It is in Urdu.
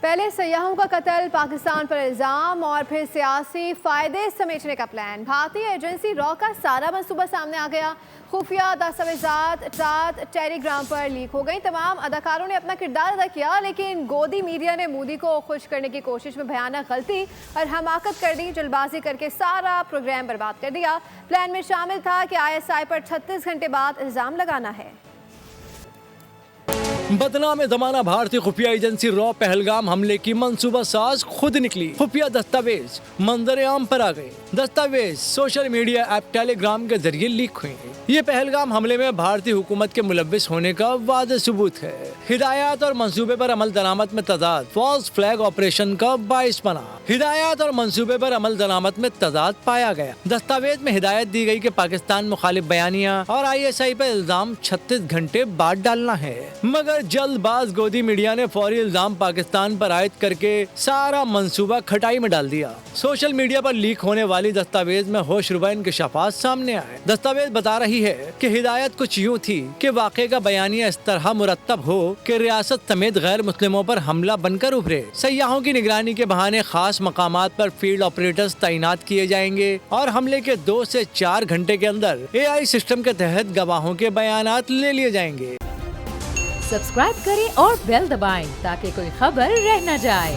پہلے سیاحوں کا قتل، پاکستان پر الزام اور پھر سیاسی فائدے سمیٹنے کا پلان۔ بھارتی ایجنسی را کا سارا منصوبہ سامنے آ گیا۔ خفیہ دستاویزات رات ٹیلی گرام پر لیک ہو گئی۔ تمام اداکاروں نے اپنا کردار ادا کیا، لیکن گودی میڈیا نے مودی کو خوش کرنے کی کوشش میں بھیانک غلطی اور حماقت کر دی۔ جلد بازی کر کے سارا پروگرام برباد کر دیا۔ پلان میں شامل تھا کہ ISI پر 36 گھنٹے بعد الزام لگانا ہے۔ بدنام زمانہ بھارتی خفیہ ایجنسی را پہلگام حملے کی منصوبہ ساز خود نکلی۔ خفیہ دستاویز منظر عام پر آ گئے۔ دستاویز سوشل میڈیا ایپ ٹیلی گرام کے ذریعے لیک ہوئے۔ یہ پہلگام حملے میں بھارتی حکومت کے ملوث ہونے کا واضح ثبوت ہے۔ ہدایات اور منصوبے پر عمل درآمد میں تضاد فالس فلیگ آپریشن کا باعث بنا۔ ہدایات اور منصوبے پر عمل درآمد میں تضاد پایا گیا۔ دستاویز میں ہدایت دی گئی کہ پاکستان مخالف بیانیہ اور ISI پر الزام 36 گھنٹے بعد ڈالنا ہے، مگر جلد باز گودی میڈیا نے فوری الزام پاکستان پر عائد کر کے سارا منصوبہ کھٹائی میں ڈال دیا۔ سوشل میڈیا پر لیک ہونے والی دستاویز میں ہوش ربا انکشافات سامنے آئے۔ دستاویز بتا رہی ہے کہ ہدایت کچھ یوں تھی کہ واقعے کا بیانیہ اس طرح مرتب ہو کہ ریاست سمیت غیر مسلموں پر حملہ بن کر ابھرے۔ سیاحوں کی نگرانی کے بہانے خاص مقامات پر فیلڈ آپریٹرز تعینات کیے جائیں گے اور حملے کے 2 سے 4 گھنٹے کے اندر AI سسٹم کے تحت گواہوں کے بیانات لے لیے جائیں گے۔ سبسکرائب کریں اور بیل دبائیں تاکہ کوئی خبر رہ نہ جائے۔